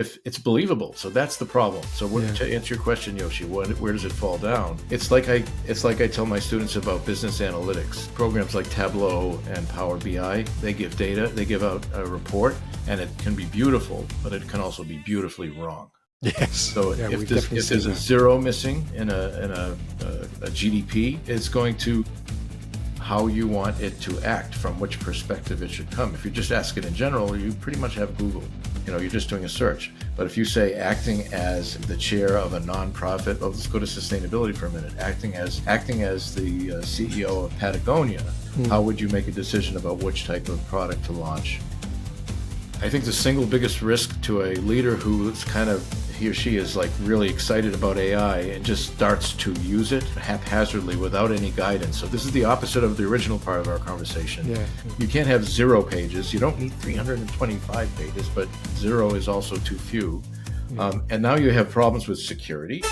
if it's believable. So that's the problem. So to answer your question, Yoshi, where does it fall down? It's like I tell my students about business analytics. Programs like Tableau and Power BI, they give data, they give out a report, and it can be beautiful, but it can also be beautifully wrong. Yes. So if there's a zero missing in a GDP, it's going to how you want it to act, from which perspective it should come. If you just ask it in general, you pretty much have Google. You're just doing a search. But if you say acting as the chair of a nonprofit, let's go to sustainability for a minute. Acting as the CEO of Patagonia, how would you make a decision about which type of product to launch? I think the single biggest risk to a leader who's he or she is like really excited about AI and just starts to use it haphazardly without any guidance. So this is the opposite of the original part of our conversation. Yeah. You can't have 0 pages. You don't need 325 pages, but 0 is also too few. Yeah. And now you have problems with security.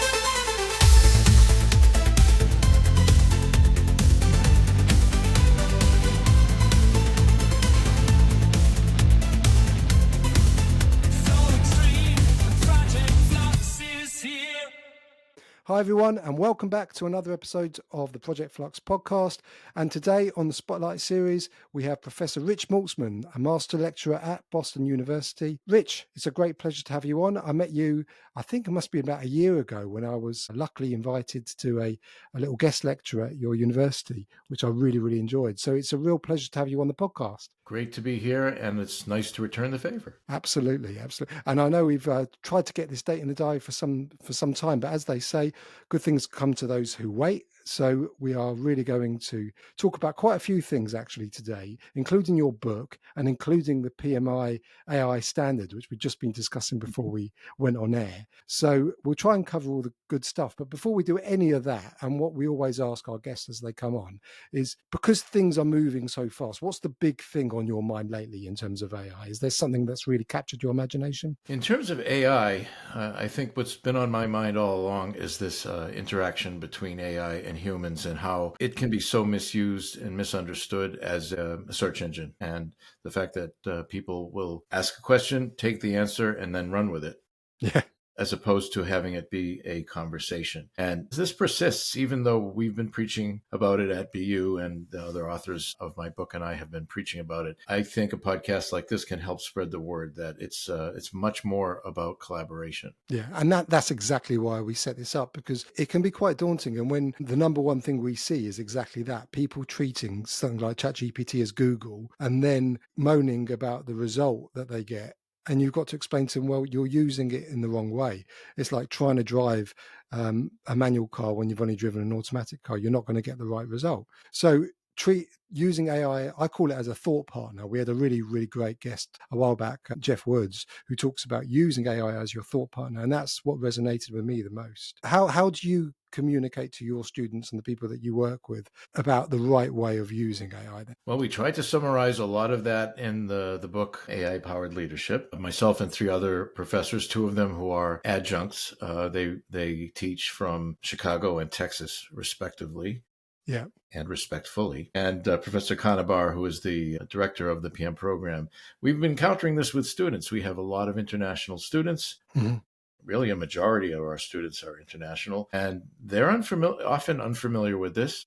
Hi everyone, and welcome back to another episode of the Project Flux podcast. And today on the Spotlight series, we have Professor Rich Maltzman, a master lecturer at Boston University. Rich, it's a great pleasure to have you on. I met you, I think it must be about a year ago, when I was luckily invited to a little guest lecture at your university, which I really, really enjoyed. So it's a real pleasure to have you on the podcast. Great to be here, and it's nice to return the favor. Absolutely, absolutely. And I know we've tried to get this date in the diary for some time, but as they say, good things come to those who wait. So we are really going to talk about quite a few things actually today, including your book and including the PMI AI standard, which we've just been discussing before we went on air. So we'll try and cover all the good stuff. But before we do any of that, and what we always ask our guests as they come on is, because things are moving so fast, what's the big thing on your mind lately in terms of AI? Is there something that's really captured your imagination? In terms of AI, I think what's been on my mind all along is this interaction between AI and humans, and how it can be so misused and misunderstood as a search engine. And the fact that people will ask a question, take the answer, and then run with it. Yeah. As opposed to having it be a conversation. And this persists, even though we've been preaching about it at BU, and the other authors of my book and I have been preaching about it. I think a podcast like this can help spread the word that it's much more about collaboration. Yeah, and that's exactly why we set this up, because it can be quite daunting. And when the number one thing we see is exactly that, people treating something like ChatGPT as Google and then moaning about the result that they get. And you've got to explain to them, well, you're using it in the wrong way. It's like trying to drive a manual car when you've only driven an automatic car. You're not going to get the right result. So using AI, I call it as a thought partner. We had a really, really great guest a while back, Jeff Woods, who talks about using AI as your thought partner. And that's what resonated with me the most. How do you communicate to your students and the people that you work with about the right way of using AI then? Well, we tried to summarize a lot of that in the book, AI Powered Leadership. Myself and 3 other professors, 2 of them who are adjuncts, they teach from Chicago and Texas, respectively. Yeah. And respectfully. And Professor Kanabar, who is the director of the PM program, we've been encountering this with students. We have a lot of international students. Mm-hmm. Really, a majority of our students are international, and they're often unfamiliar with this.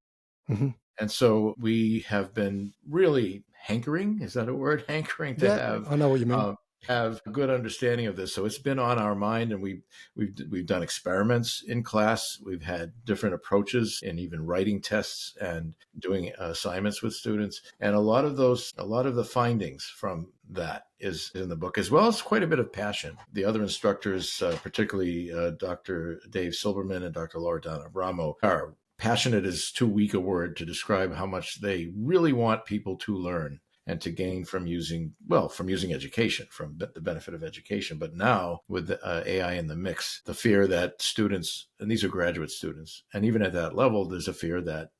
Mm-hmm. And so we have been really hankering, is that a word? Hankering to have. I know what you mean. Have a good understanding of this. So it's been on our mind, and we've done experiments in class. We've had different approaches in even writing tests and doing assignments with students. And a lot of the findings from that is in the book, as well as quite a bit of passion. The other instructors, particularly Dr. Dave Silberman and Dr. Laura Donna Bramo, are passionate is too weak a word to describe how much they really want people to learn and to gain from using education, from the benefit of education. But now with AI in the mix, the fear that students, and these are graduate students, and even at that level, there's a fear that,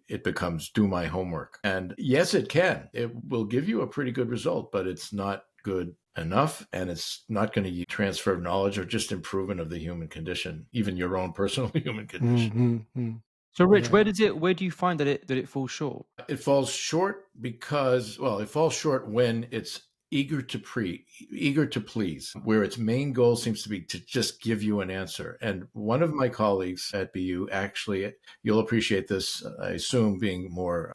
it becomes do my homework. And yes, it can. It will give you a pretty good result, but it's not good enough, and it's not going to transfer of knowledge or just improvement of the human condition, even your own personal human condition. Mm-hmm. So, Rich, where do you find that it falls short? It falls short because, it falls short when it's eager to please, where its main goal seems to be to just give you an answer. And one of my colleagues at BU, actually, you'll appreciate this, I assume, being more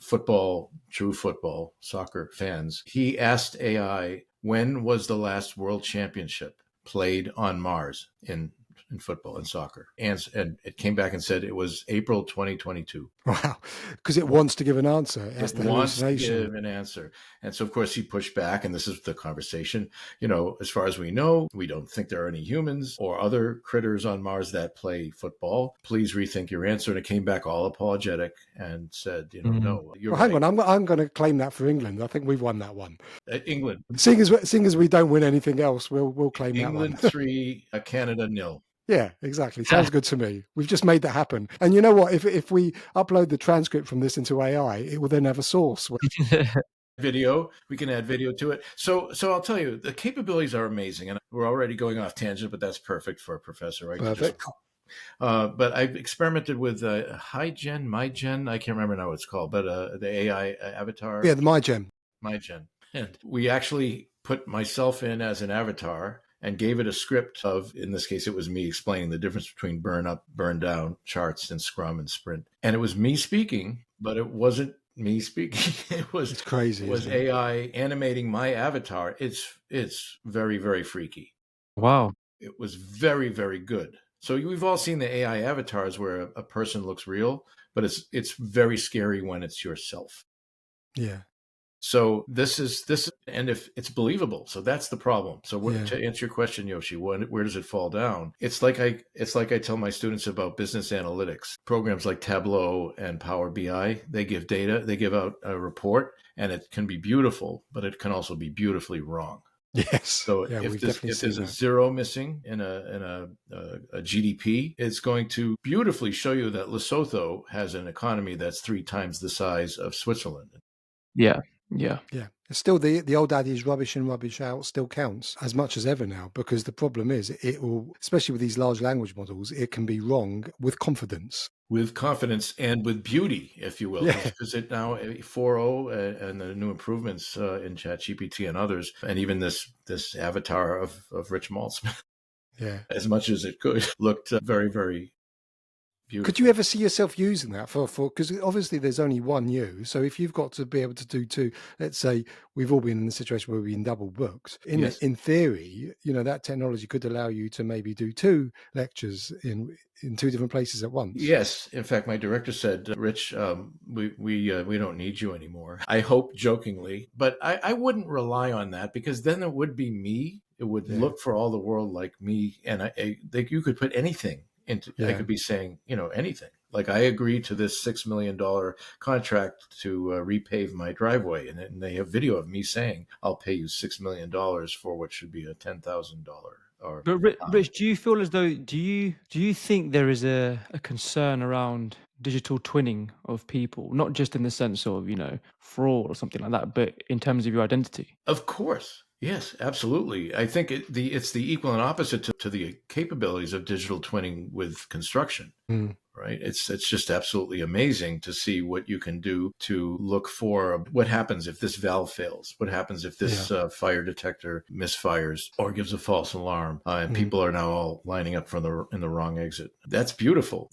true football, soccer fans, he asked AI, when was the last world championship played on Mars in football and soccer? And it came back and said it was April 2022. Wow. Because it wants to give an answer. That's It the wants to hallucination. give an answer. And so, of course, he pushed back, and this is the conversation. You know, as far as we know, we don't think there are any humans or other critters on Mars that play football. Please rethink your answer. And it came back all apologetic and said, no, you're Well, right. hang on. I'm going to claim that for England. I think we've won that one. England. Seeing as we don't win anything else, we'll claim England that one. 3, Canada 0. Yeah, exactly. Sounds good to me. We've just made that happen. And you know what? If we upload the transcript from this into AI, it will then have a source. Video, we can add video to it. So I'll tell you, the capabilities are amazing, and we're already going off tangent, but that's perfect for a professor, right? Perfect. But I've experimented with MyGen, I can't remember now what it's called, but the AI avatar. Yeah, the MyGen. And we actually put myself in as an avatar and gave it a script of, in this case, it was me explaining the difference between burn up, burn down charts in Scrum and Sprint. And it was me speaking, but it wasn't me speaking. It's crazy. It was AI animating my avatar. It's very, very freaky. Wow. It was very, very good. So we've all seen the AI avatars where a person looks real, but it's very scary when it's yourself. Yeah. So this is, and if it's believable, so that's the problem. So to answer your question, Yoshi, where does it fall down? It's like I tell my students about business analytics programs like Tableau and Power BI. They give data, they give out a report, and it can be beautiful, but it can also be beautifully wrong. Yes. So if there's a zero missing in a GDP, it's going to beautifully show you that Lesotho has an economy that's 3 times the size of Switzerland. Yeah. It's still the old adage, rubbish in, rubbish out, still counts as much as ever now, because the problem is it will, especially with these large language models, it can be wrong with confidence. With confidence and with beauty, if you will, because it now 4.0 and the new improvements in ChatGPT and others, and even this avatar of Rich Maltzman, as much as it could, looked very, very beautiful. Could you ever see yourself using that for because obviously there's only one you, so if you've got to be able to do 2, let's say we've all been in the situation where we've been double booked, in theory, that technology could allow you to maybe do 2 lectures in 2 different places at once. Yes, in fact, my director said, Rich, we don't need you anymore. I hope jokingly, but I wouldn't rely on that, because then it would be me. It would look for all the world like me, and you could put anything into. I could be saying, anything. Like, I agreed to this $6 million contract to repave my driveway, and they have video of me saying, I'll pay you $6 million for what should be a $10,000. But Rich, do you feel as though do you think there is a concern around digital twinning of people, not just in the sense of fraud or something like that, but in terms of your identity? Of course. Yes, absolutely. I think it's the equal and opposite to the capabilities of digital twinning with construction. Right? It's just absolutely amazing to see what you can do to look for what happens if this valve fails, what happens if this fire detector misfires or gives a false alarm, and people are now all lining up in the wrong exit. That's beautiful.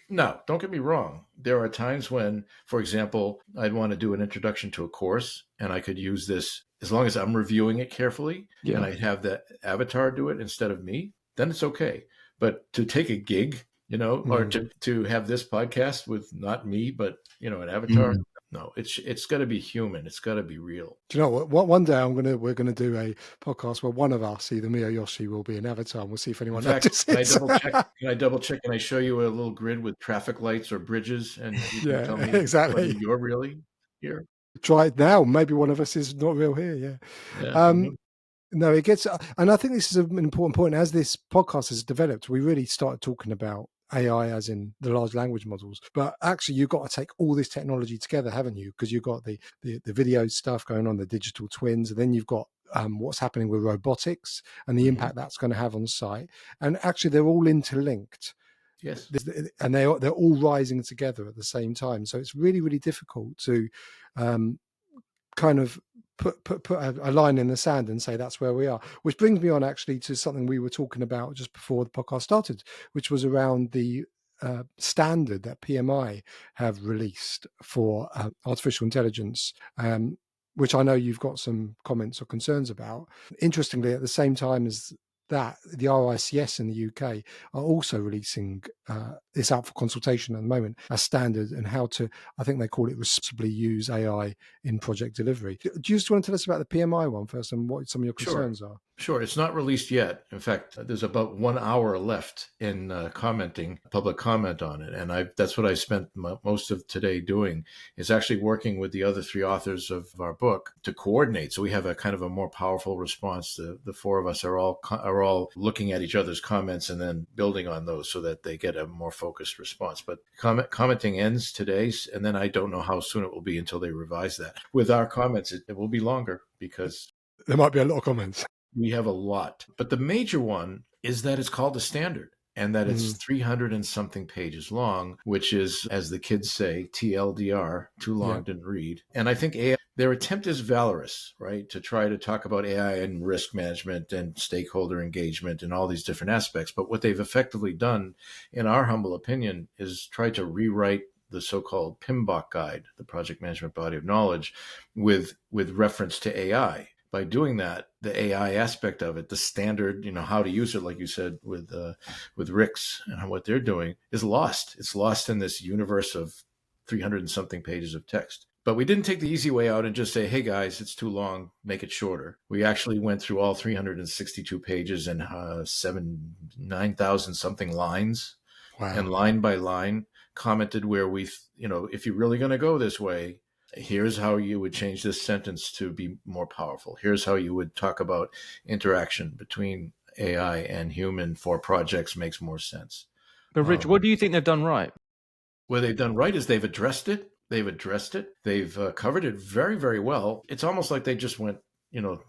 Now, don't get me wrong. There are times when, for example, I'd want to do an introduction to a course, and I could use this as long as I'm reviewing it carefully, and I'd have the avatar do it instead of me, then it's okay. But to take a gig, or to have this podcast with not me, but, an avatar, no, it's got to be human. It's got to be real. Do you know what? One day we're gonna do a podcast where one of us, either me or Yoshi, will be an avatar, and we'll see if anyone notices. Can I double check? Can I show you a little grid with traffic lights or bridges, and you can tell me exactly whether you're really here? Try it now. Maybe one of us is not real here. No, it gets, and I think this is an important point. As this podcast has developed, we really started talking about AI as in the large language models, but actually you've got to take all this technology together, haven't you? Because you've got the video stuff going on, the digital twins, and then you've got what's happening with robotics and the impact that's going to have on site. And actually they're all interlinked. Yes. And they're all rising together at the same time. So it's really, really difficult to kind of put a line in the sand and say that's where we are. Which brings me on actually to something we were talking about just before the podcast started, which was around the standard that PMI have released for artificial intelligence, which I know you've got some comments or concerns about. Interestingly, at the same time as that, the RICS in the UK are also releasing this out for consultation at the moment as standard, and how to, I think they call it, responsibly use AI in project delivery. Do you just want to tell us about the PMI one first and what some of your concerns are? Sure. It's not released yet. In fact, there's about 1 hour left in public comment on it. And that's what I spent most of today doing, is actually working with the other 3 authors of our book to coordinate. So we have a kind of a more powerful response. The 4 of us are all looking at each other's comments and then building on those so that they get a more focused response. But commenting ends today, and then I don't know how soon it will be until they revise that. With our comments, it will be longer because there might be a lot of comments. We have a lot. But the major one is that it's called a standard, and that it's 300 and something pages long, which is, as the kids say, TLDR, too long, didn't read. And I think AI, their attempt is valorous, right? To try to talk about AI and risk management and stakeholder engagement and all these different aspects. But what they've effectively done, in our humble opinion, is try to rewrite the so-called PMBOK guide, the project management body of knowledge, with reference to AI. By doing that, the AI aspect of it, the standard, how to use it, like you said, with RICS and what they're doing, is lost. It's lost in this universe of 300 and something pages of text. But we didn't take the easy way out and just say, hey, guys, it's too long, make it shorter. We actually went through all 362 pages and 9,000 something lines. Wow. And line by line commented where if you're really going to go this way, here's how you would change this sentence to be more powerful. Here's how you would talk about interaction between AI and human for projects makes more sense. But Rich, what do you think they've done right? What they've done right is they've addressed it. They've covered it very, very well. It's almost like they just went,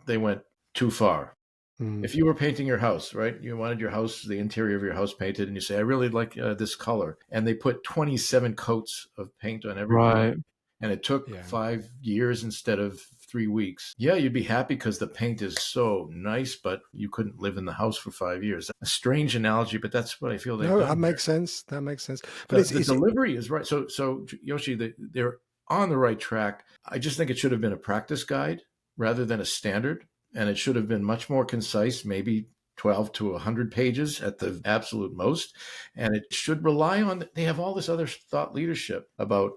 they went too far. If you were painting your house, right? You wanted your house, the interior of your house painted, and you say, I really like this color. And they put 27 coats of paint on every color. And it took 5 years instead of 3 weeks. Yeah, you'd be happy because the paint is so nice, but you couldn't live in the house for 5 years. A strange analogy, but that's what I feel they've done. That makes sense. That makes sense. But the delivery is right. So Yoshi, they're on the right track. I just think it should have been a practice guide rather than a standard. And it should have been much more concise, maybe 12 to 100 pages at the absolute most. And it should rely on, they have all this other thought leadership about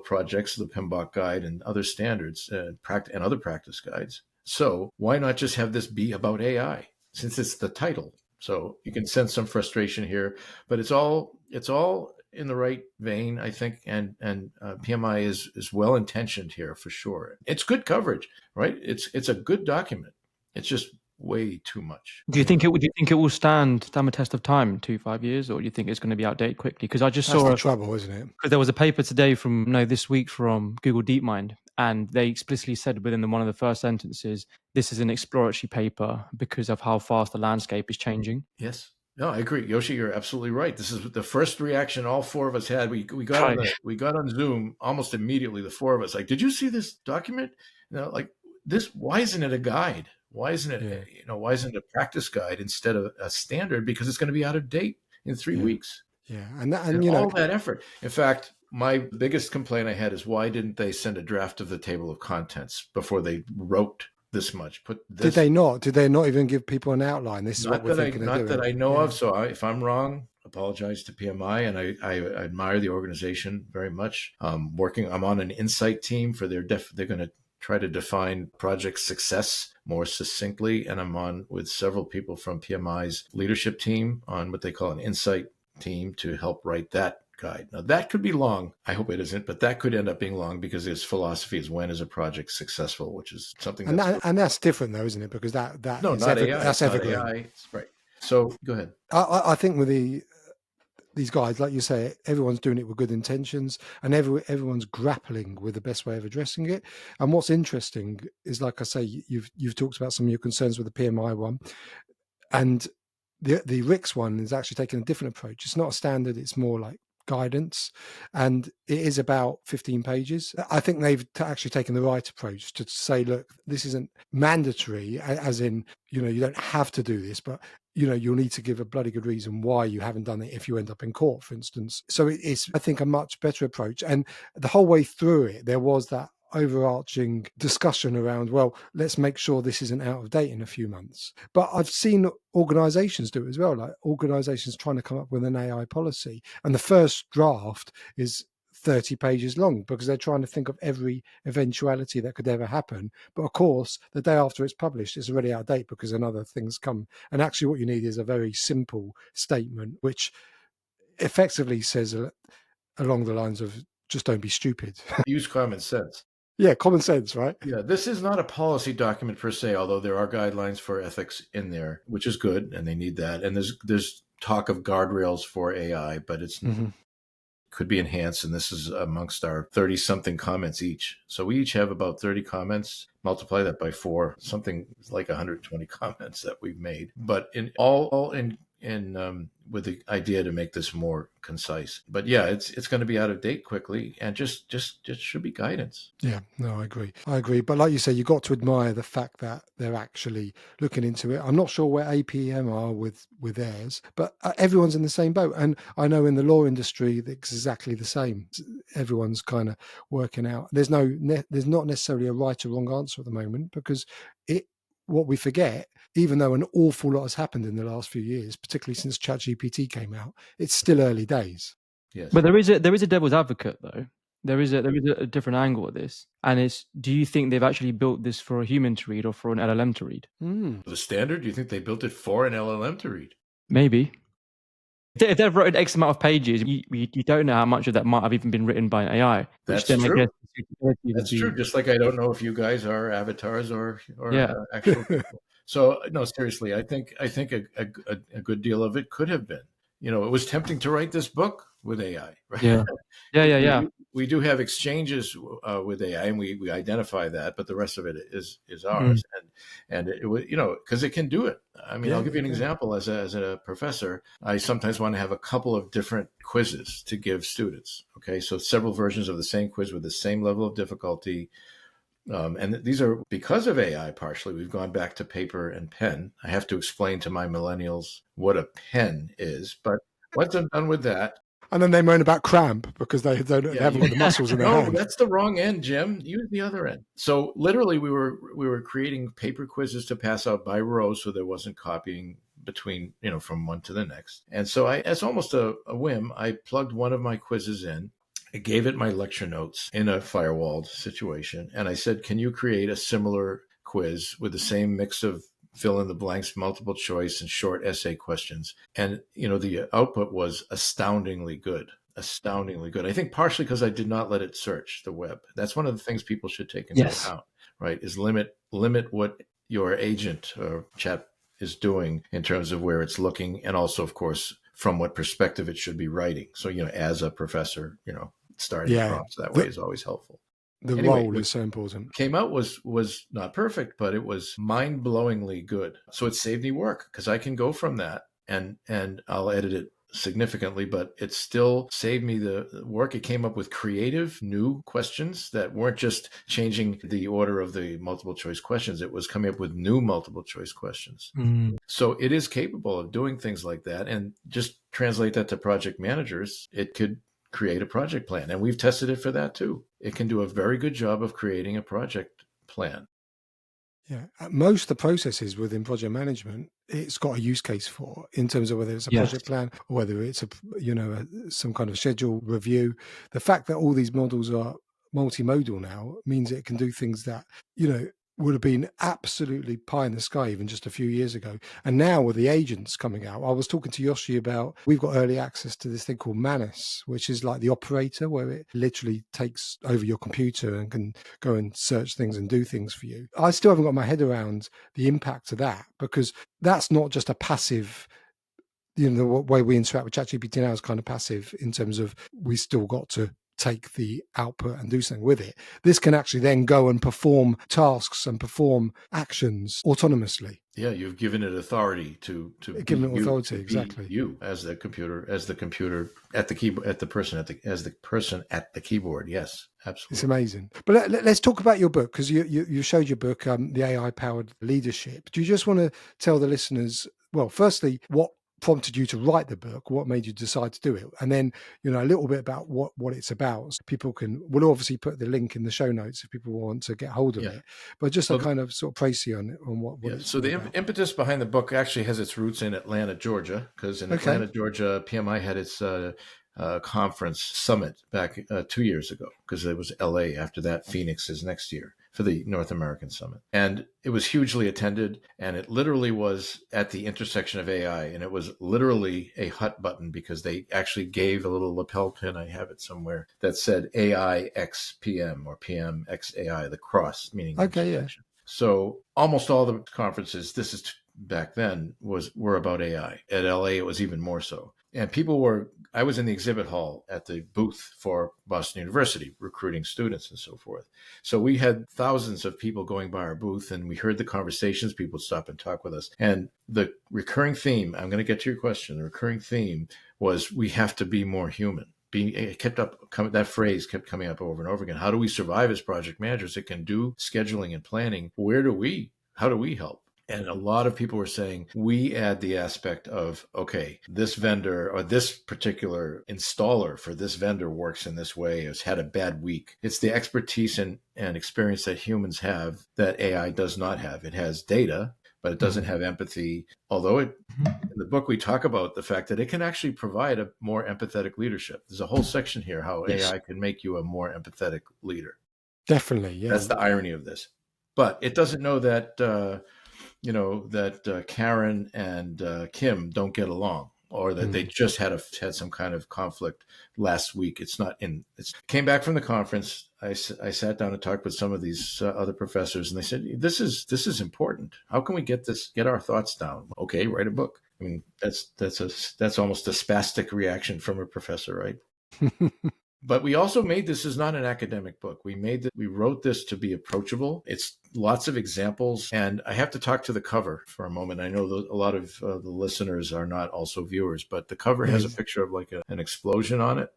projects, the PMBOK guide and other standards and other practice guides. So why not just have this be about AI, since it's the title? So you can sense some frustration here, but it's all in the right vein, I think, and PMI is well intentioned here for sure. It's good coverage, right? It's a good document. It's just way too much. Do you think it will stand the test of time 2-5 years, or do you think it's going to be outdated quickly? Because I just saw the trouble, isn't it? Because there was a paper today this week from Google DeepMind, and they explicitly said within one of the first sentences, this is an exploratory paper because of how fast the landscape is changing. Yes. No, I agree. Yoshi, you're absolutely right. This is the first reaction all 4 of us had. We got on Zoom almost immediately, the 4 of us, like, did you see this document? Like this, why isn't it a guide? Why isn't it, why isn't it a practice guide instead of a standard? Because it's going to be out of date in 3 weeks. Yeah. And all that effort. In fact, my biggest complaint I had is, why didn't they send a draft of the table of contents before they wrote this much? Did they not? Did they not even give people an outline? This is what we're thinking of doing. Not that I know of. So if I'm wrong, apologize to PMI, and I admire the organization very much. I'm on an insight team for they're going to try to define project success more succinctly, and I'm on with several people from PMI's leadership team on what they call an insight team to help write that guide. Now that could be long. I hope it isn't, but that could end up being long because his philosophy is, when is a project successful, which is something that's different though, isn't it? Because that's evergreen. AI. Right. So go ahead. I think with these guys, like you say, everyone's doing it with good intentions, and everyone's grappling with the best way of addressing it. And what's interesting is, like I say, you've talked about some of your concerns with the PMI one, and the RICS one is actually taking a different approach. It's not a standard; it's more like guidance, and it is about 15 pages. I think they've actually taken the right approach to say, look, this isn't mandatory, as in, you don't have to do this, but you'll need to give a bloody good reason why you haven't done it if you end up in court, for instance. So it's, I think, a much better approach. And the whole way through it, there was that overarching discussion around, well, let's make sure this isn't out of date in a few months. But I've seen organizations do it as well, like organizations trying to come up with an AI policy. And the first draft is 30 pages long because they're trying to think of every eventuality that could ever happen. But of course, the day after it's published, it's already out of date because another thing's come. And actually what you need is a very simple statement, which effectively says along the lines of, just don't be stupid. Use common sense. Yeah, common sense, right? Yeah, this is not a policy document per se, although there are guidelines for ethics in there, which is good, and they need that. And there's talk of guardrails for AI, but it's could be enhanced, and this is amongst our 30-something comments each. So we each have about 30 comments. Multiply that by 4, something like 120 comments that we've made. But in all in with the idea to make this more concise. But yeah, it's going to be out of date quickly, and just should be guidance. Yeah, no, I agree. But like you say, you got to admire the fact that they're actually looking into it. I'm not sure where APM are with theirs, but everyone's in the same boat. And I know in the law industry, it's exactly the same. Everyone's kind of working out. There's not necessarily a right or wrong answer at the moment, because what we forget, even though an awful lot has happened in the last few years, particularly since ChatGPT came out, it's still early days. Yes. But there is a devil's advocate, though. There is a different angle at this, and it's: do you think they've actually built this for a human to read or for an LLM to read? The standard? Do you think they built it for an LLM to read? Maybe. If they've written X amount of pages, you don't know how much of that might have even been written by an AI. That's true. That's true. Just like I don't know if you guys are avatars or actual people. So no, seriously, I think a good deal of it could have been. It was tempting to write this book with AI, right? Yeah. We do have exchanges with AI, and we identify that, but the rest of it is ours, and it was because it can do it. I mean, I'll give you an example. As a professor, I sometimes want to have a couple of different quizzes to give students. Okay, so several versions of the same quiz with the same level of difficulty. And these are because of AI, partially. We've gone back to paper and pen. I have to explain to my millennials what a pen is, but once I'm done with that. And then they moan about cramp because they haven't got the muscles in their hands. No, that's the wrong end, Jim. Use the other end. So literally we were creating paper quizzes to pass out by row, so there wasn't copying between, from one to the next. And so as almost a whim, I plugged one of my quizzes in. I gave it my lecture notes in a firewalled situation. And I said, can you create a similar quiz with the same mix of fill in the blanks, multiple choice, and short essay questions? And, the output was astoundingly good. I think partially because I did not let it search the web. That's one of the things people should take into account, right? Is limit what your agent or chat is doing in terms of where it's looking. And also, of course, from what perspective it should be writing. So, as a professor, starting prompts that way is always helpful. The role is so important. Came out was not perfect, but it was mind-blowingly good. So it saved me work because I can go from that and I'll edit it significantly, but it still saved me the work. It came up with creative new questions that weren't just changing the order of the multiple choice questions. It was coming up with new multiple choice questions. So it is capable of doing things like that. And just translate that to project managers. It could create a project plan. And we've tested it for that too. It can do a very good job of creating a project plan. Yeah, most of the processes within project management, it's got a use case for, in terms of whether it's a project plan or whether it's some kind of schedule review. The fact that all these models are multimodal now means it can do things that would have been absolutely pie in the sky even just a few years ago. And now with the agents coming out, I was talking to Yoshi about, we've got early access to this thing called Manus, which is like the operator, where it literally takes over your computer and can go and search things and do things for you. I still haven't got my head around the impact of that, because that's not just a passive, the way we interact with ChatGPT now is kind of passive in terms of we still got to take the output and do something with it. This can actually then go and perform tasks and perform actions autonomously. Yeah, you've given it authority to be Given it you, authority, exactly. as the computer at the keyboard, as the person at the keyboard. Yes, absolutely. It's amazing. But let's talk about your book, because you showed your book, the AI powered leadership. Do you just want to tell the listeners, well, firstly, what prompted you to write the book, what made you decide to do it, and then a little bit about what it's about, so people we'll obviously put the link in the show notes if people want to get hold of Yeah. it, but just a Well, kind of sort of précis on what yeah. it's So all the about. impetus behind the book actually has its roots in Atlanta, Georgia, because in Okay. Atlanta, Georgia, PMI had its conference summit back 2 years ago, because it was LA. After that, Phoenix is next year for the North American Summit. And it was hugely attended, and it literally was at the intersection of AI, and it was literally a hot button, because they actually gave a little lapel pin, I have it somewhere, that said AI X PM or PM X AI, the cross, meaning Okay, yeah. intersection. So almost all the conferences, this is back then, were about AI. At LA, it was even more so. And I was in the exhibit hall at the booth for Boston University, recruiting students and so forth. So we had thousands of people going by our booth, and we heard the conversations. People would stop and talk with us. And the recurring theme, I'm going to get to your question, the recurring theme was, we have to be more human. That phrase kept coming up over and over again. How do we survive as project managers that can do scheduling and planning? How do we help? And a lot of people were saying, we add the aspect of, okay, this vendor or this particular installer for this vendor works in this way, has had a bad week. It's the expertise and experience that humans have that AI does not have. It has data, but it doesn't have empathy. Although in the book, we talk about the fact that it can actually provide a more empathetic leadership. There's a whole section here, how AI can make you a more empathetic leader. Definitely, yeah. That's the irony of this. But it doesn't know that, Karen and Kim don't get along, or that they just had some kind of conflict last week. It came back from the conference. I sat down and talked with some of these other professors, and they said, this is important. How can we get our thoughts down? Okay, write a book. I mean, that's almost a spastic reaction from a professor, right? But we also this is not an academic book. We wrote this to be approachable. It's lots of examples. And I have to talk to the cover for a moment. I know a lot of the listeners are not also viewers, but the cover has a picture of like an explosion on it.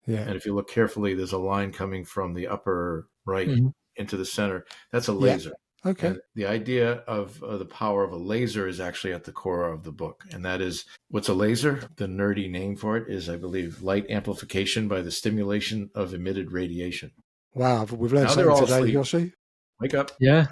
Yeah. And if you look carefully, there's a line coming from the upper right into the center. That's a laser. Yeah. Okay. And the idea of the power of a laser is actually at the core of the book. And that is, what's a laser? The nerdy name for it is, I believe, light amplification by the stimulation of emitted radiation. Wow, we've learned Now they're something all today, asleep. Yoshi. Wake up. Yeah.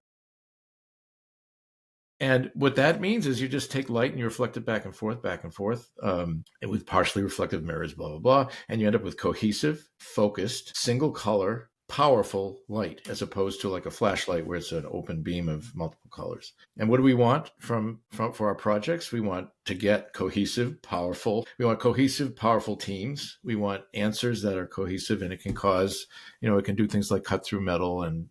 And what that means is you just take light and you reflect it back and forth, with partially reflective mirrors, blah, blah, blah. And you end up with cohesive, focused, single color, powerful light, as opposed to like a flashlight where it's an open beam of multiple colors. And what do we want for our projects? We want to get cohesive, powerful. We want cohesive, powerful teams. We want answers that are cohesive, and it can cause, it can do things like cut through metal and,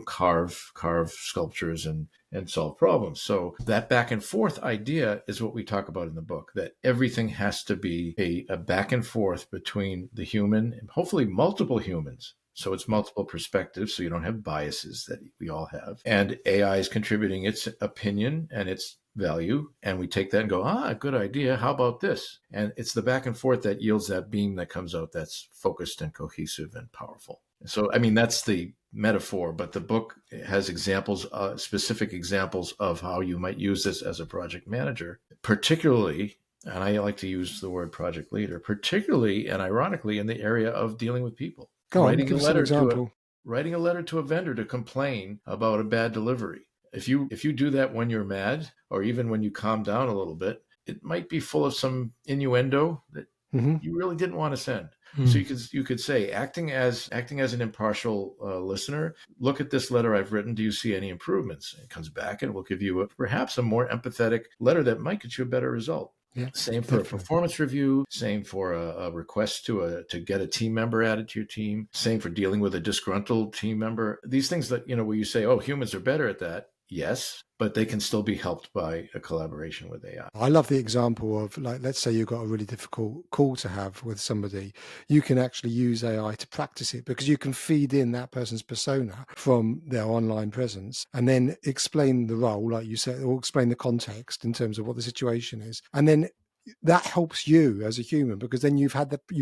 carve sculptures and solve problems. So that back and forth idea is what we talk about in the book, that everything has to be a back and forth between the human and hopefully multiple humans. So it's multiple perspectives, so you don't have biases that we all have. And AI is contributing its opinion and its value, and we take that and go, good idea. How about this? And it's the back and forth that yields that beam that comes out that's focused and cohesive and powerful. So, I mean, that's the metaphor, but the book has examples, specific examples of how you might use this as a project manager, particularly, and I like to use the word project leader, particularly and ironically in the area of dealing with people. Go on, give us an example. Writing a letter to a vendor to complain about a bad delivery. If you do that when you're mad, or even when you calm down a little bit, it might be full of some innuendo that you really didn't want to send. So you could say, acting as an impartial listener, look at this letter I've written. Do you see any improvements? And it comes back and we'll give you perhaps a more empathetic letter that might get you a better result. Yeah, same for definitely. A performance review. Same for a request to get a team member added to your team. Same for dealing with a disgruntled team member. These things that, where you say, oh, humans are better at that. Yes, but they can still be helped by a collaboration with AI. I love the example of, like, let's say you've got a really difficult call to have with somebody. You can actually use AI to practice it, because you can feed in that person's persona from their online presence and then explain the role, like you said, or explain the context in terms of what the situation is. And then that helps you as a human, because then you've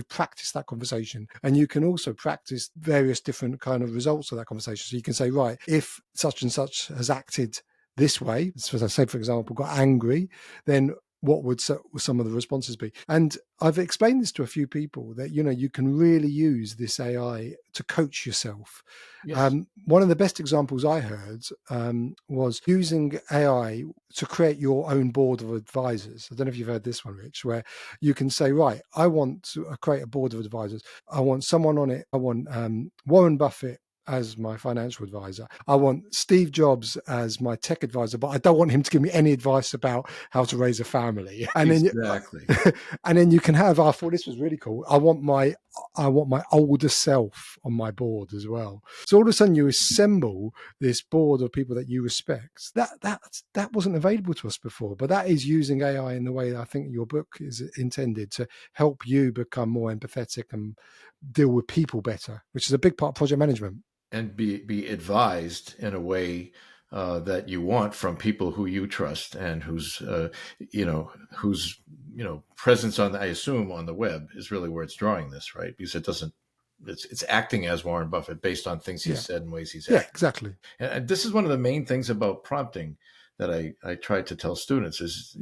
practiced that conversation, and you can also practice various different kind of results of that conversation. So you can say, right, if such and such has acted this way, so as I say, for example, got angry, then what would some of the responses be? And I've explained this to a few people that, you can really use this AI to coach yourself. Yes. One of the best examples I heard was using AI to create your own board of advisors. I don't know if you've heard this one, Rich, where you can say, right, I want to create a board of advisors. I want someone on it. I want Warren Buffett as my financial advisor. I want Steve Jobs as my tech advisor, but I don't want him to give me any advice about how to raise a family. And then, Exactly. and then you can have. I thought this was really cool. I want my older self on my board as well. So all of a sudden, you assemble this board of people that you respect. That wasn't available to us before, but that is using AI in the way that I think your book is intended to help you become more empathetic and deal with people better, which is a big part of project management. And be advised in a way that you want from people who you trust and whose presence I assume on the web is really where it's drawing this, right? Because it's acting as Warren Buffett based on things he's said and ways he's acted. Exactly. And this is one of the main things about prompting that I try to tell students is,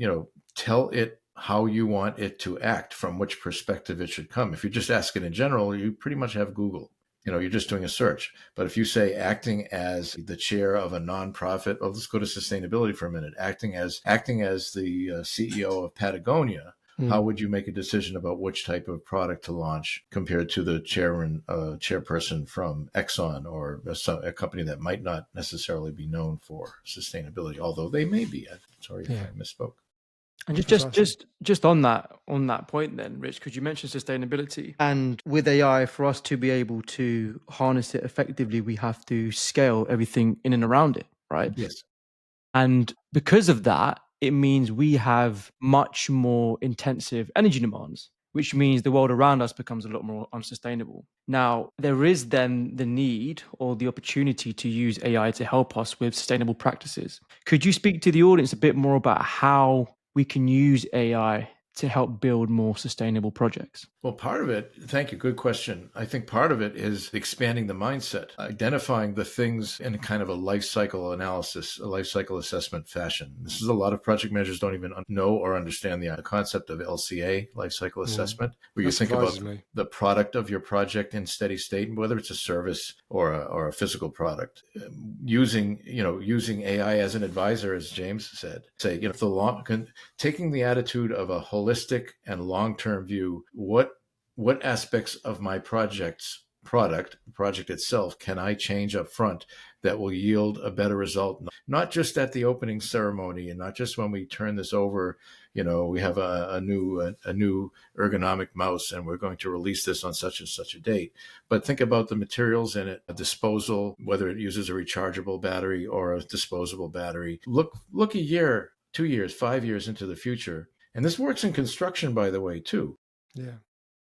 tell it how you want it to act, from which perspective it should come. If you just ask it in general, you pretty much have Google. You're just doing a search. But if you say acting as the chair of a nonprofit, let's go to sustainability for a minute. Acting as the CEO of Patagonia, how would you make a decision about which type of product to launch compared to the chairperson from Exxon, or a company that might not necessarily be known for sustainability, although they may be? Sorry if I misspoke. And just on that point then, Rich, because you mentioned sustainability, and with AI, for us to be able to harness it effectively, we have to scale everything in and around it, right? Yes. And because of that, it means we have much more intensive energy demands, which means the world around us becomes a lot more unsustainable. Now, there is then the need or the opportunity to use AI to help us with sustainable practices. Could you speak to the audience a bit more about how we can use AI to help build more sustainable projects? Well, part of it, thank you, good question. I think part of it is expanding the mindset, identifying the things in kind of a life cycle analysis, a life cycle assessment fashion. This is a lot of project managers don't even know or understand the concept of LCA, life cycle assessment, where you think about the product of your project in steady state, whether it's a service or a physical product. Using AI as an advisor, as James said, say, taking the attitude of a holistic and long-term view, what aspects of my project itself can I change up front that will yield a better result, not just at the opening ceremony and not just when we turn this over, we have a new ergonomic mouse and we're going to release this on such and such a date. But think about the materials in it, a disposal, whether it uses a rechargeable battery or a disposable battery. Look a year, 2 years, 5 years into the future. And this works in construction, by the way, too. Yeah.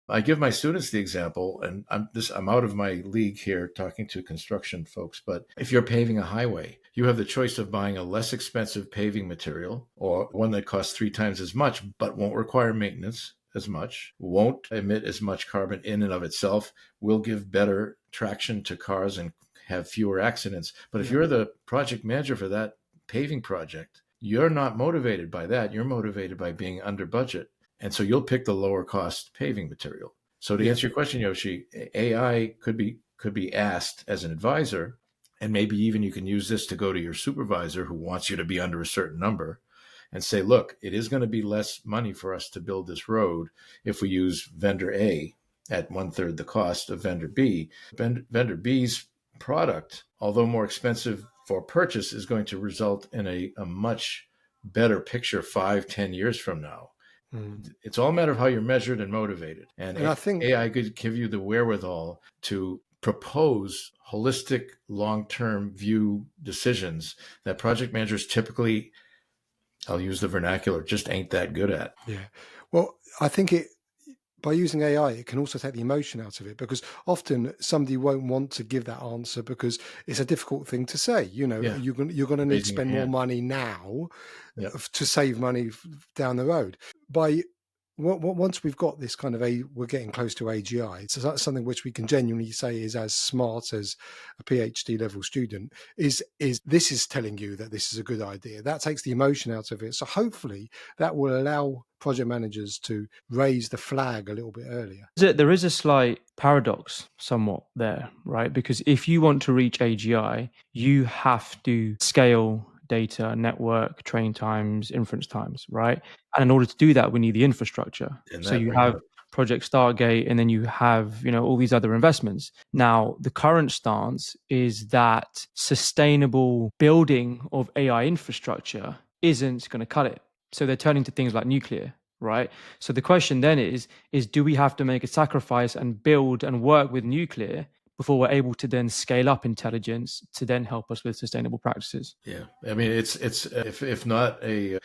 I give my students the example, and I'm out of my league here talking to construction folks, but if you're paving a highway, you have the choice of buying a less expensive paving material or one that costs 3 times as much, but won't require maintenance as much, won't emit as much carbon in and of itself, will give better traction to cars and have fewer accidents. But if you're the project manager for that paving project, you're not motivated by that. You're motivated by being under budget. And so you'll pick the lower cost paving material. So to answer your question, Yoshi, AI could be asked as an advisor, and maybe even you can use this to go to your supervisor who wants you to be under a certain number and say, look, it is going to be less money for us to build this road if we use vendor A at 1/3 the cost of vendor B. Vendor B's product, although more expensive for purchase, is going to result in a much better picture 5-10 years from now. It's all a matter of how you're measured and motivated. And I think AI could give you the wherewithal to propose holistic, long-term view decisions that project managers typically, I'll use the vernacular, just ain't that good at. Yeah. Well, I think by using AI, it can also take the emotion out of it, because often somebody won't want to give that answer because it's a difficult thing to say. Yeah. You're going to need to Raising your spend more hand. money now Yep. to save money down the road. Once we've got this kind of we're getting close to AGI, so that's something which we can genuinely say is as smart as a PhD level student, is this is telling you that this is a good idea. That takes the emotion out of it. So hopefully that will allow project managers to raise the flag a little bit earlier. There is a slight paradox somewhat there, right? Because if you want to reach AGI, you have to scale data, network, train times, inference times, right? And in order to do that, we need the infrastructure. And So that you brings have up, Project Stargate, and then you have, all these other investments. Now, the current stance is that sustainable building of AI infrastructure isn't going to cut it. So they're turning to things like nuclear, right? So the question then is do we have to make a sacrifice and build and work with nuclear before we're able to then scale up intelligence to then help us with sustainable practices? yeah. I mean, it's if not a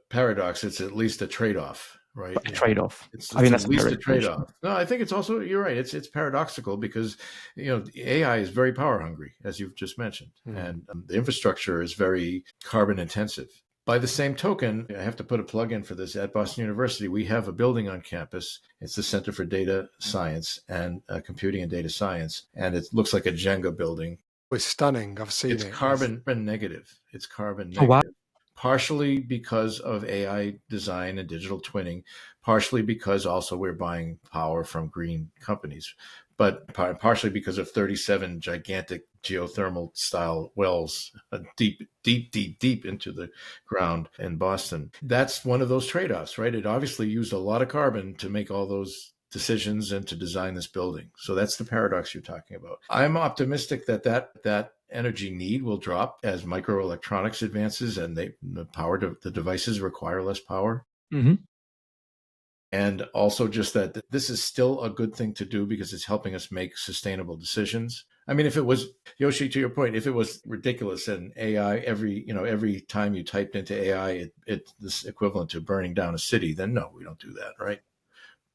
paradox, it's at least a trade-off, right? A trade-off. It's I mean, at that's a fair least a explanation. trade-off. No, I think it's also, you're right. It's paradoxical because AI is very power hungry, as you've just mentioned, and the infrastructure is very carbon intensive. By the same token, I have to put a plug in for this. At Boston University, we have a building on campus. It's the Center for Data Science and Computing and Data Science, and it looks like a Jenga building. It's stunning. I've seen It's it. carbon negative. It's carbon Oh, wow. negative, partially because of AI design and digital twinning, partially because also we're buying power from green companies, but partially because of 37 gigantic geothermal style wells deep into the ground in Boston. That's one of those trade-offs, right? It obviously used a lot of carbon to make all those decisions and to design this building. So that's the paradox you're talking about. I'm optimistic that energy need will drop as microelectronics advances and the devices require less power. Mm-hmm. And also just that this is still a good thing to do because it's helping us make sustainable decisions. I mean, if it was, Yoshi, to your point, if it was ridiculous and AI, every time you typed into AI, it's this equivalent to burning down a city, then no, we don't do that, right?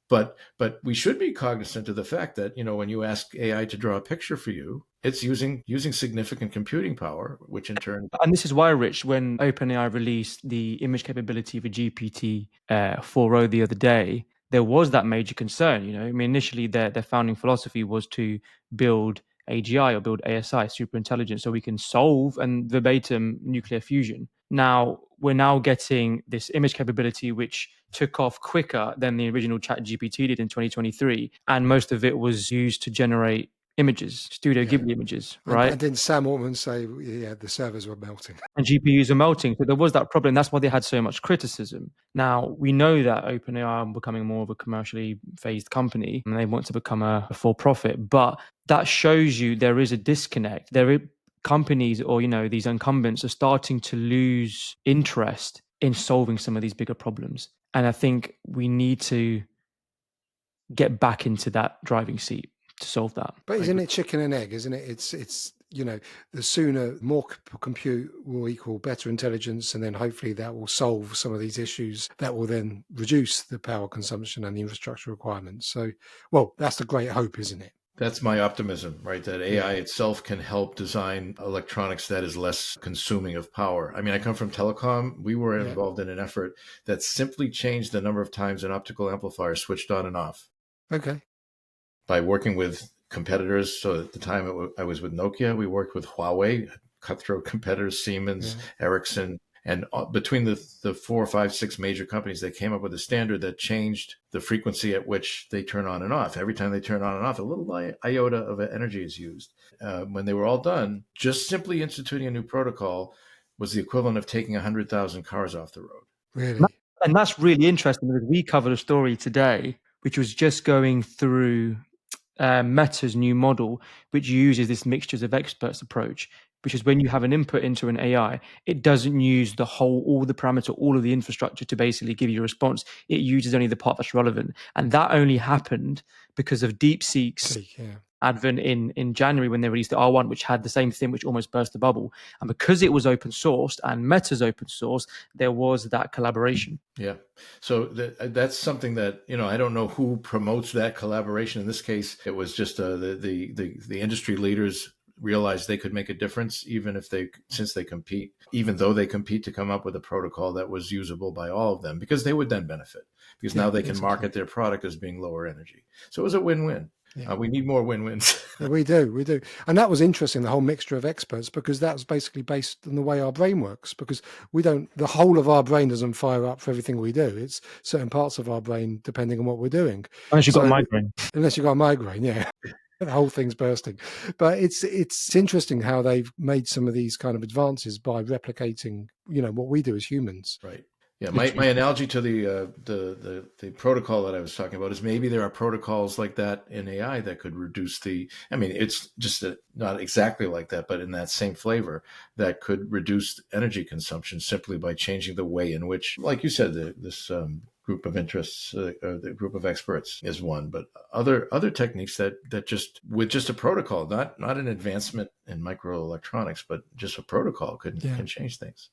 But we should be cognizant of the fact that when you ask AI to draw a picture for you, it's using significant computing power, which in turn. And this is why, Rich, when OpenAI released the image capability of a GPT 4.0 the other day, there was that major concern. I mean, initially their founding philosophy was to build AGI or build ASI, super intelligence, so we can solve and verbatim nuclear fusion. Now we're now getting this image capability which took off quicker than the original Chat GPT did in 2023, and most of it was used to generate images, Studio Ghibli images, right? And didn't Sam Altman say, yeah, the servers were melting? And GPUs are melting. So there was that problem. That's why they had so much criticism. Now, we know that OpenAI are becoming more of a commercially phased company and they want to become a for-profit. But that shows you there is a disconnect. Companies or, these incumbents are starting to lose interest in solving some of these bigger problems. And I think we need to get back into that driving seat to solve that. But isn't it chicken and egg? Isn't it? It's the sooner more compute will equal better intelligence, and then hopefully that will solve some of these issues that will then reduce the power consumption and the infrastructure requirements. So, well, that's the great hope, isn't it? That's my optimism, right? That AI itself can help design electronics that is less consuming of power. I mean, I come from telecom. We were involved in an effort that simply changed the number of times an optical amplifier switched on and off. Okay. By working with competitors. So at the time I was with Nokia, we worked with Huawei, cutthroat competitors, Siemens, Ericsson. And between the 4, 5, 6 major companies, they came up with a standard that changed the frequency at which they turn on and off. Every time they turn on and off, a little iota of energy is used. When they were all done, just simply instituting a new protocol was the equivalent of taking 100,000 cars off the road. Really? And that's really interesting because we covered a story today, which was just going through Meta's new model, which uses this mixtures of experts approach, which is when you have an input into an AI, it doesn't use all the parameter, all of the infrastructure to basically give you a response. It uses only the part that's relevant. And that only happened because of DeepSeek's advent in January when they released the R1, which had the same thing, which almost burst the bubble. And because it was open sourced and Meta's open source, there was that collaboration. Yeah. So that's something that, I don't know who promotes that collaboration. In this case, it was just the industry leaders realized they could make a difference, since they compete, even though they compete, to come up with a protocol that was usable by all of them, because they would then benefit, because now they can market their product as being lower energy. So it was a win-win. Yeah. We need more win-wins. We do. And that was interesting, the whole mixture of experts, because that was basically based on the way our brain works, because the whole of our brain doesn't fire up for everything we do. It's certain parts of our brain, depending on what we're doing. Unless you've got a migraine. Unless you've got a migraine, yeah. The whole thing's bursting. But it's interesting how they've made some of these kind of advances by replicating, what we do as humans. Right. Yeah, my analogy to the protocol that I was talking about is maybe there are protocols like that in AI that could reduce it's just not exactly like that, but in that same flavor, that could reduce energy consumption simply by changing the way in which, like you said, this group of interests, or the group of experts is one, but other techniques that just with just a protocol, not an advancement in microelectronics, but just a protocol can change things.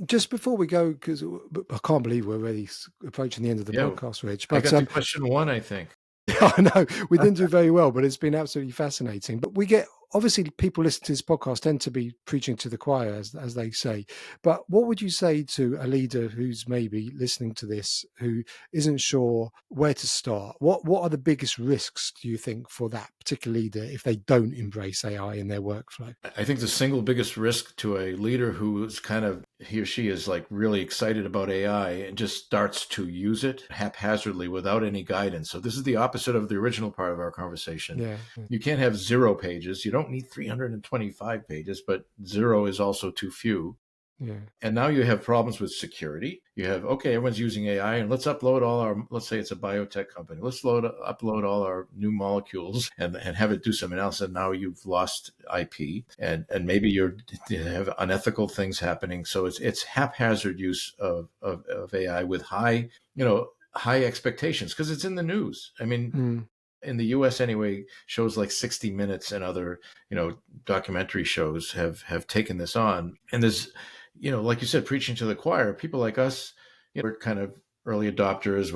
Just before we go, because I can't believe we're already approaching the end of the podcast, Rich. But I got to question one, I think. I know we didn't do very well, but it's been absolutely fascinating. But we get, obviously, people listening to this podcast tend to be preaching to the choir, as they say. But what would you say to a leader who's maybe listening to this, who isn't sure where to start? What are the biggest risks, do you think, for that particular leader if they don't embrace AI in their workflow? I think the single biggest risk to a leader who is he or she is like really excited about AI and just starts to use it haphazardly without any guidance. So this is the opposite of the original part of our conversation. Yeah. You can't have 0 pages. You don't need 325 pages, but 0 is also too few. Yeah. And now you have problems with security. You have, everyone's using AI, and let's upload let's say it's a biotech company. Let's upload all our new molecules and have it do some analysis. And now you've lost IP, and maybe you have unethical things happening. So it's haphazard use of AI with high expectations, because it's in the news. In the US anyway, shows like 60 Minutes and other, documentary shows have taken this on. And there's, like you said, preaching to the choir, people like us, we're kind of early adopters,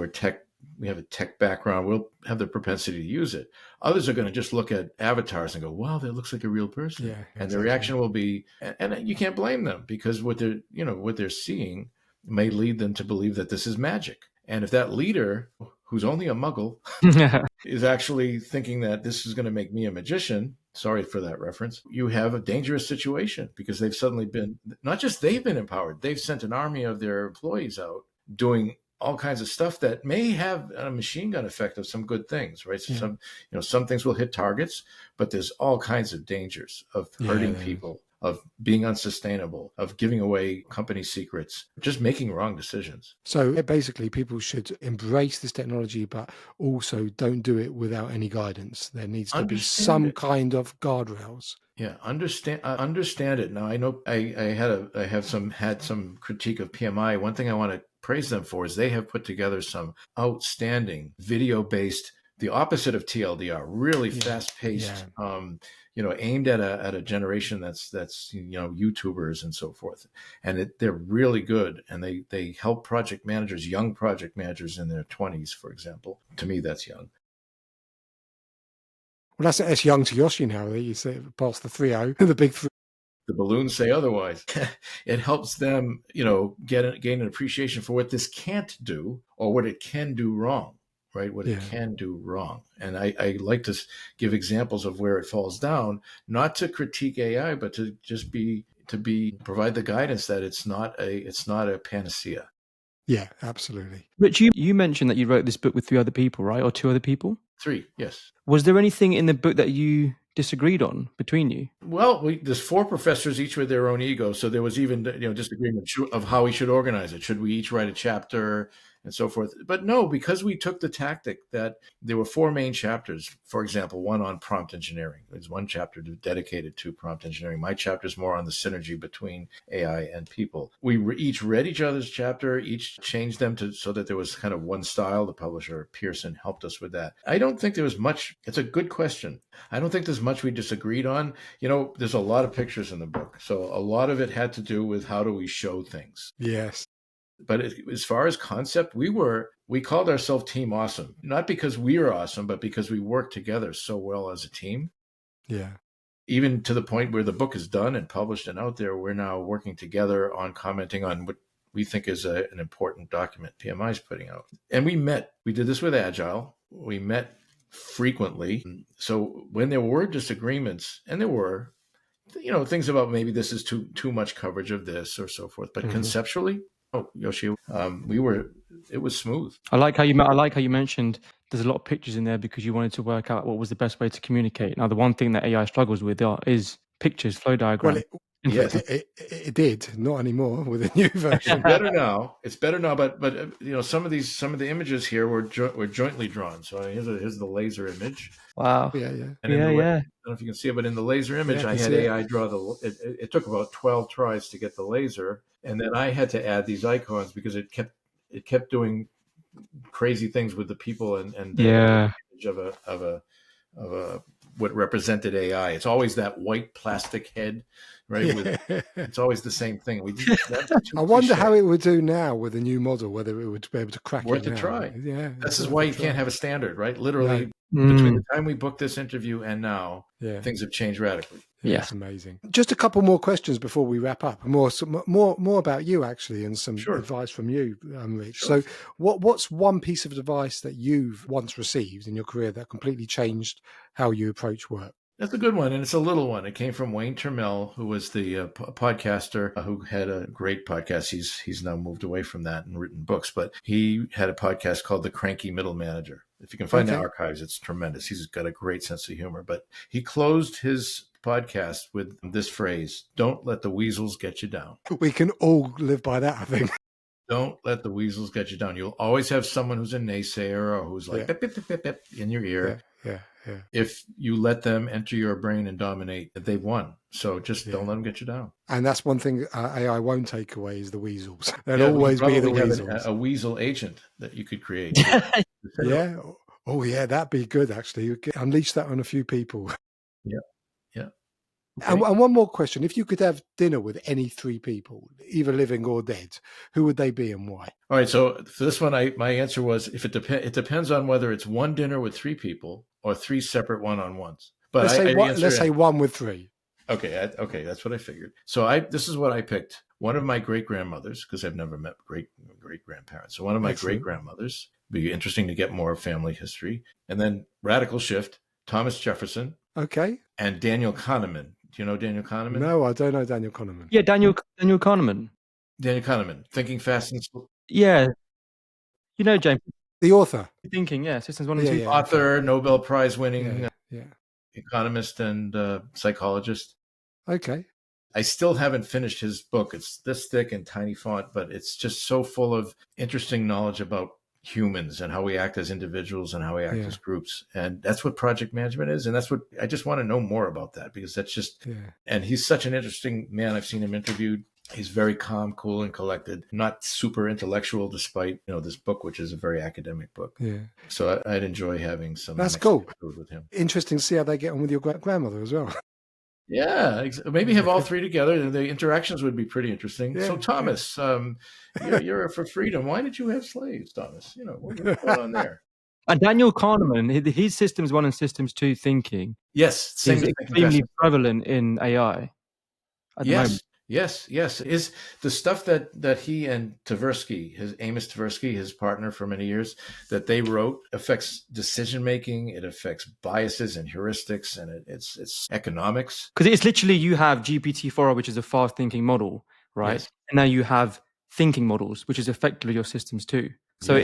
we have a tech background, we'll have the propensity to use it. Others are going to just look at avatars and go, wow, that looks like a real person. Yeah, exactly. And the reaction will be, and you can't blame them, because what they're seeing may lead them to believe that this is magic. And if that leader, who's only a muggle, is actually thinking that this is going to make me a magician, sorry for that reference, you have a dangerous situation, because they've suddenly been, not just they've been empowered, they've sent an army of their employees out doing all kinds of stuff that may have a machine gun effect of some good things, right? So some things will hit targets, but there's all kinds of dangers of hurting people, of being unsustainable, of giving away company secrets, just making wrong decisions. So basically, people should embrace this technology, but also don't do it without any guidance. There needs to be some kind of guardrails. Yeah, understand it. Now, I know I had some critique of PMI. One thing I want to praise them for is they have put together some outstanding video-based, the opposite of TLDR, really fast-paced, aimed at a generation that's YouTubers and so forth, and they're really good, and they help project managers, young project managers in their 20s, for example. To me, that's young. Well, that's young to Yoshi now. You say past the 3.0, the big 3. The balloons say otherwise. It helps them, gain an appreciation for what this can't do, or what it can do wrong. Right? What it can do wrong. And I like to give examples of where it falls down, not to critique AI, but to just provide the guidance that it's not a panacea. Yeah, absolutely. Rich, you mentioned that you wrote this book with 3 other people, right? Or 2 other people? 3, yes. Was there anything in the book that you disagreed on between you? Well, there's 4 professors, each with their own ego. So there was even disagreement of how we should organize it. Should we each write a chapter and so forth. But no, because we took the tactic that there were 4 main chapters. For example, one on prompt engineering. There's one chapter dedicated to prompt engineering. My chapter is more on the synergy between AI and people. We each read each other's chapter, each changed them so that there was kind of one style. The publisher, Pearson, helped us with that. I don't think there was much. It's a good question. I don't think there's much we disagreed on. There's a lot of pictures in the book. So a lot of it had to do with how do we show things. Yes. But as far as concept, we called ourselves Team Awesome, not because we are awesome, but because we work together so well as a team. Yeah. Even to the point where the book is done and published and out there, we're now working together on commenting on what we think is an important document PMI is putting out. And we did this with Agile. We met frequently. So when there were disagreements, and there were, things about maybe this is too much coverage of this or so forth, but conceptually, Yoshi, it was smooth. I like how you mentioned there's a lot of pictures in there because you wanted to work out what was the best way to communicate. Now, the one thing that AI struggles with is pictures, flow diagrams. Well, it did, not anymore with a new version. It's better now, but some of the images here were jointly drawn. So here's the laser image. Wow. Yeah. And I don't know if you can see it, but in the laser image, I had AI draw it took about 12 tries to get the laser, and then I had to add these icons because it kept doing crazy things with the people and the image of a what represented AI. It's always that white plastic head, right? It's always the same thing. I wonder how it would do now with a new model, whether it would be able to crack worth it now. a try. Yeah, this is why you can't have a standard, right? Literally, between the time we booked this interview and now, things have changed radically. Yes, amazing. Just a couple more questions before we wrap up. More about you actually, and some advice from you, Rich. Sure. So, what's one piece of advice that you've once received in your career that completely changed how you approach work? That's a good one, and it's a little one. It came from Wayne Termel, who was the podcaster who had a great podcast. He's now moved away from that and written books, but he had a podcast called The Cranky Middle Manager. If you can find the archives, it's tremendous. He's got a great sense of humor, but he closed his podcast with this phrase: "Don't let the weasels get you down." We can all live by that, I think. Don't let the weasels get you down. You'll always have someone who's a naysayer or who's like bip, bip, bip, bip, bip, in your ear. Yeah. If you let them enter your brain and dominate, they've won. So just don't let them get you down. And that's one thing AI won't take away is the weasels. There'll always be the weasels. A weasel agent that you could create. Yeah. Oh, yeah, that'd be good, actually. You could unleash that on a few people. Yeah. Okay. And one more question. If you could have dinner with any 3 people, either living or dead, who would they be and why? All right. So for this one, my answer was it depends on whether it's one dinner with 3 people or 3 separate one-on-ones. But let's say 1 with 3. Okay. That's what I figured. So this is what I picked. One of my great-grandmothers, because I've never met great-grandparents. So one of my great-grandmothers. Be interesting to get more family history. And then radical shift, Thomas Jefferson. Okay. And Daniel Kahneman. Do you know Daniel Kahneman? No, I don't know Daniel Kahneman. Yeah, Daniel Kahneman. Daniel Kahneman, Thinking Fast and Slow. Yeah. You know, James. The author. Thinking, Systems 1 and 2. Author, Nobel Prize winning economist and psychologist. Okay. I still haven't finished his book. It's this thick and tiny font, but it's just so full of interesting knowledge about humans and how we act as individuals and how we act as groups. And that's what project management is. And that's what I just want to know more about that, because that's just, and he's such an interesting man. I've seen him interviewed. He's very calm, cool, and collected, not super intellectual, despite, this book, which is a very academic book. Yeah. So I'd enjoy having some. That's cool. With him. Interesting to see how they get on with your grandmother as well. Yeah, maybe have all 3 together. The interactions would be pretty interesting. So Thomas, you're for freedom. Why did you have slaves, Thomas? What's going on there? And Daniel Kahneman, his Systems 1 and Systems 2 thinking, is extremely prevalent in AI at the moment. Yes. Is the stuff that he and Amos Tversky, his partner for many years, that they wrote affects decision making. It affects biases and heuristics, and it's economics. Because it's literally, you have GPT-4, which is a fast thinking model, right? Yes. And now you have thinking models, which is effectively your systems too. So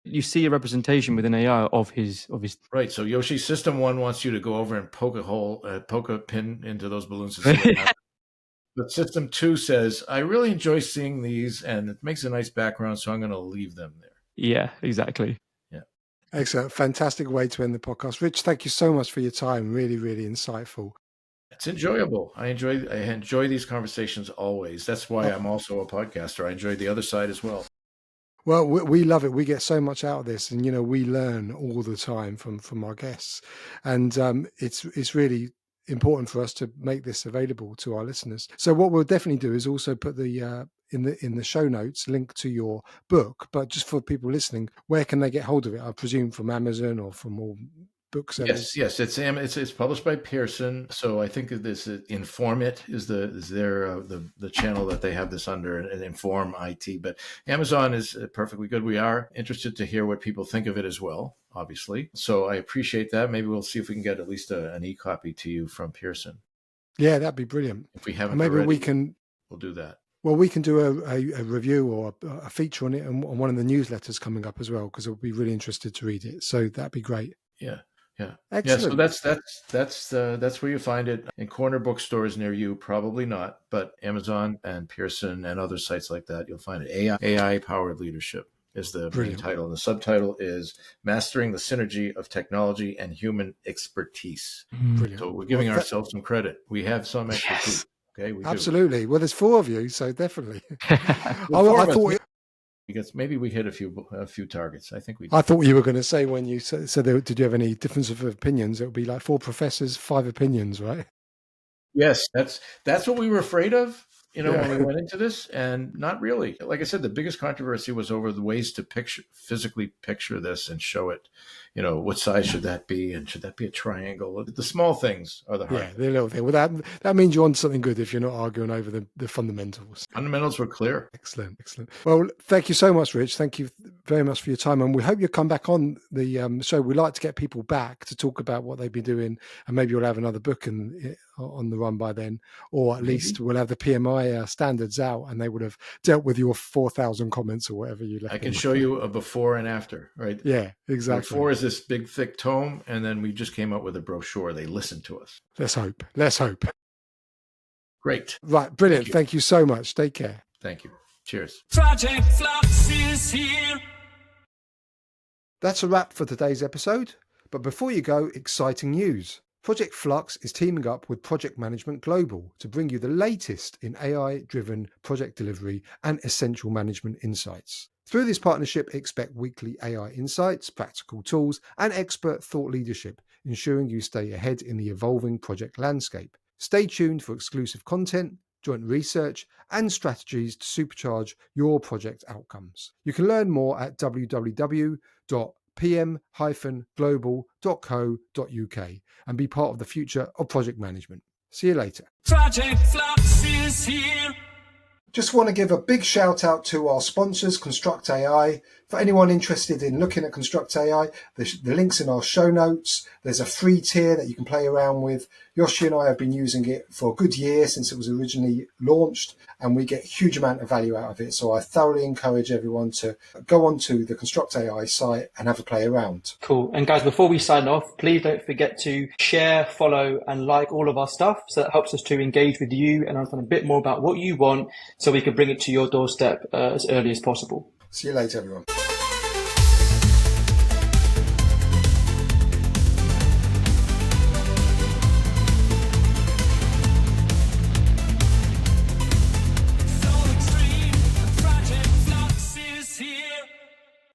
you see a representation within AI of his. Right. So Yoshi, System 1 wants you to go over and poke a pin into those balloons and see what happens. But system 2 says, I really enjoy seeing these and it makes a nice background, so I'm going to leave them there. Yeah, exactly. Yeah. Excellent. Fantastic way to end the podcast. Rich, thank you so much for your time. Really, really insightful. It's enjoyable. I enjoy these conversations always. That's why I'm also a podcaster. I enjoy the other side as well. Well, we love it. We get so much out of this, and we learn all the time from our guests, and it's really important for us to make this available to our listeners. So what we'll definitely do is also put the in the show notes link to your book. But just for people listening, where can they get hold of it? I presume from Amazon or from all booksellers. Yes. It's published by Pearson. So I think this Inform It is their the channel that they have this under, and Inform IT. But Amazon is perfectly good. We are interested to hear what people think of it as well, obviously. So I appreciate that. Maybe we'll see if we can get at least an e-copy to you from Pearson. Yeah, that'd be brilliant. If we haven't, maybe already, we'll do that. Well, we can do a review or a feature on it on one of the newsletters coming up as well, because I'll be really interested to read it. So that'd be great. Yeah. Excellent. So that's where you find it in corner bookstores near you. Probably not, but Amazon and Pearson and other sites like that, you'll find it. AI powered leadership is the main title, and the subtitle is Mastering the Synergy of Technology and Human Expertise. Brilliant. So we're giving ourselves some credit. We have some expertise. Yes. Okay, we absolutely. Do. Well, there's 4 of you, so definitely. I thought. Because maybe we hit a few targets. I think we did. I thought you were going to say when you said, did you have any difference of opinions? It would be like 4 professors, 5 opinions, right? Yes, that's what we were afraid of, when we went into this, and not really. Like I said, the biggest controversy was over the ways to physically picture this and show it. What size should that be, and should that be a triangle? The small things are the hard. Yeah, the little thing. Well, that means you're on something good if you're not arguing over the fundamentals. Fundamentals were clear. Excellent. Well, thank you so much, Rich. Thank you very much for your time, and we hope you come back on the show. We like to get people back to talk about what they've been doing, and maybe you'll have another book on the run by then, or at least we'll have the PMI standards out, and they would have dealt with your 4,000 comments or whatever you left. I can show you a before and after, right? Yeah, exactly. Before is this big thick tome, and then we just came up with a brochure. They listened to us. Let's hope. Great. Right, brilliant. Thank you so much. Take care. Thank you. Cheers. Project Flux is here. That's a wrap for today's episode. But before you go, exciting news. Project Flux is teaming up with Project Management Global to bring you the latest in AI-driven project delivery and essential management insights. Through this partnership, expect weekly AI insights, practical tools, and expert thought leadership, ensuring you stay ahead in the evolving project landscape. Stay tuned for exclusive content, joint research, and strategies to supercharge your project outcomes. You can learn more at www.pm-global.co.uk and be part of the future of project management. See you later. Project Flux is here. Just want to give a big shout out to our sponsors, Construct AI. For anyone interested in looking at Construct AI, the link's in our show notes. There's a free tier that you can play around with. Yoshi and I have been using it for a good year since it was originally launched, and we get a huge amount of value out of it. So I thoroughly encourage everyone to go onto the Construct AI site and have a play around. Cool. And guys, before we sign off, please don't forget to share, follow, and like all of our stuff. So that helps us to engage with you and understand a bit more about what you want, so we can bring it to your doorstep as early as possible. See you later, everyone.